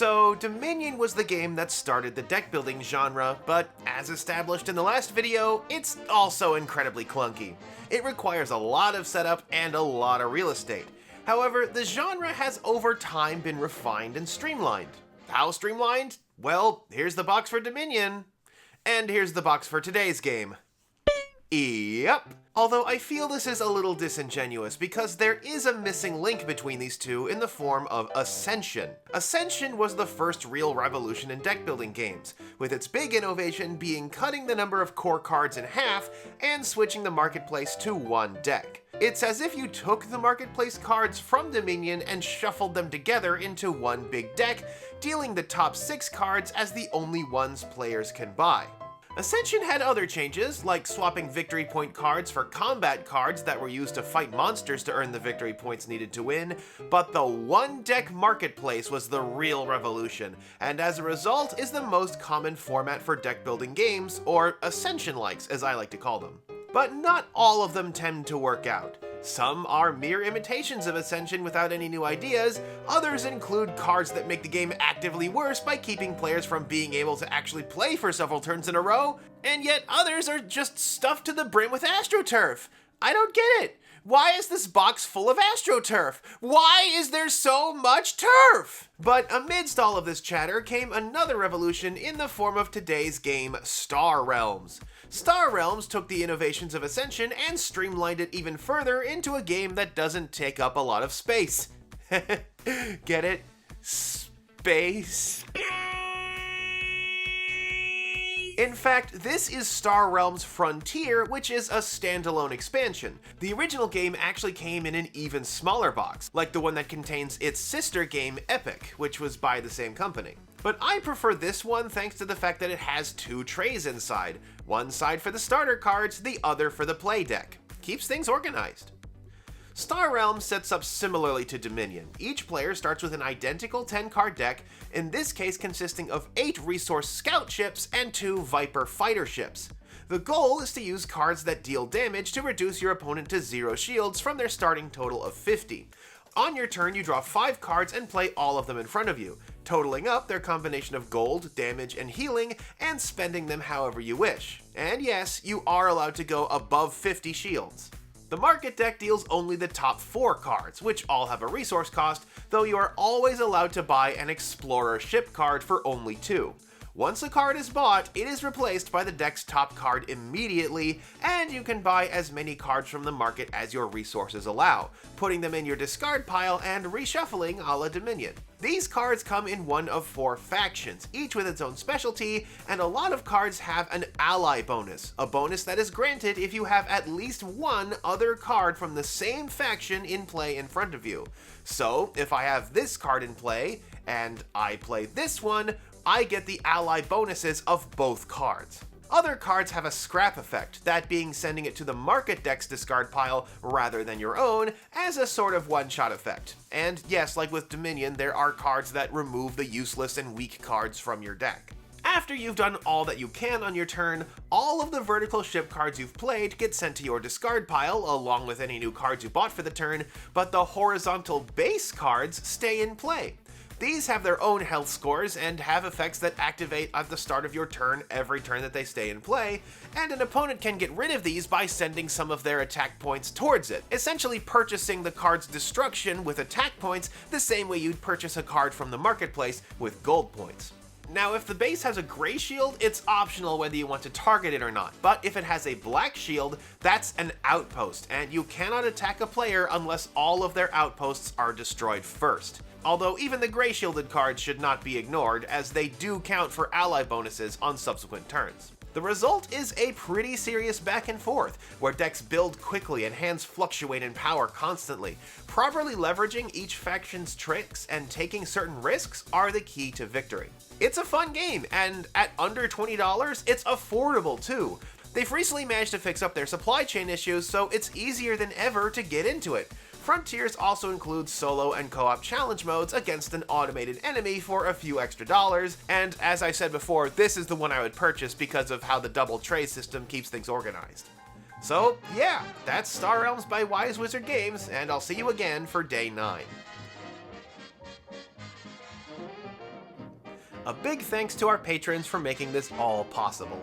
So, Dominion was the game that started the deck building genre, but as established in the last video, it's also incredibly clunky. It requires a lot of setup and a lot of real estate. However, the genre has over time been refined and streamlined. How streamlined? Well, here's the box for Dominion. And here's the box for today's game. Yep. Although I feel this is a little disingenuous because there is a missing link between these two in the form of Ascension. Ascension was the first real revolution in deck building games, with its big innovation being cutting the number of core cards in half and switching the marketplace to one deck. It's as if you took the marketplace cards from Dominion and shuffled them together into one big deck, dealing the top 6 cards as the only ones players can buy. Ascension had other changes, like swapping victory point cards for combat cards that were used to fight monsters to earn the victory points needed to win, but the one-deck marketplace was the real revolution, and as a result is the most common format for deck-building games, or Ascension-likes as I like to call them. But not all of them tend to work out. Some are mere imitations of Ascension without any new ideas, others include cards that make the game actively worse by keeping players from being able to actually play for several turns in a row, and yet others are just stuffed to the brim with AstroTurf. I don't get it. Why is this box full of AstroTurf? Why is there so much turf? But amidst all of this chatter came another revolution in the form of today's game, Star Realms. Star Realms took the innovations of Ascension and streamlined it even further into a game that doesn't take up a lot of space. Get it? Space? In fact, this is Star Realms Frontier, which is a standalone expansion. The original game actually came in an even smaller box, like the one that contains its sister game Epic, which was by the same company. But I prefer this one thanks to the fact that it has 2 trays inside, one side for the starter cards, the other for the play deck. Keeps things organized. Star Realms sets up similarly to Dominion. Each player starts with an identical 10-card deck, in this case consisting of 8 resource scout ships and 2 Viper fighter ships. The goal is to use cards that deal damage to reduce your opponent to 0 shields from their starting total of 50. On your turn, you draw 5 cards and play all of them in front of you, totaling up their combination of gold, damage, and healing, and spending them however you wish. And yes, you are allowed to go above 50 shields. The market deck deals only the top 4 cards, which all have a resource cost, though you are always allowed to buy an Explorer ship card for only 2. Once a card is bought, it is replaced by the deck's top card immediately, and you can buy as many cards from the market as your resources allow, putting them in your discard pile and reshuffling a la Dominion. These cards come in one of 4 factions, each with its own specialty, and a lot of cards have an ally bonus, a bonus that is granted if you have at least one other card from the same faction in play in front of you. So, if I have this card in play, and I play this one, I get the ally bonuses of both cards. Other cards have a scrap effect, that being sending it to the market deck's discard pile rather than your own, as a sort of one-shot effect. And yes, like with Dominion, there are cards that remove the useless and weak cards from your deck. After you've done all that you can on your turn, all of the vertical ship cards you've played get sent to your discard pile along with any new cards you bought for the turn, but the horizontal base cards stay in play. These have their own health scores and have effects that activate at the start of your turn every turn that they stay in play, and an opponent can get rid of these by sending some of their attack points towards it, essentially purchasing the card's destruction with attack points the same way you'd purchase a card from the marketplace with gold points. Now, if the base has a gray shield, it's optional whether you want to target it or not, but if it has a black shield, that's an outpost, and you cannot attack a player unless all of their outposts are destroyed first. Although even the gray shielded cards should not be ignored, as they do count for ally bonuses on subsequent turns. The result is a pretty serious back and forth, where decks build quickly and hands fluctuate in power constantly. Properly leveraging each faction's tricks and taking certain risks are the key to victory. It's a fun game, and at under $20, it's affordable too. They've recently managed to fix up their supply chain issues, so it's easier than ever to get into it. Frontiers also includes solo and co-op challenge modes against an automated enemy for a few extra dollars, and as I said before, this is the one I would purchase because of how the double tray system keeps things organized. So yeah, that's Star Realms by Wise Wizard Games, and I'll see you again for day 9. A big thanks to our patrons for making this all possible.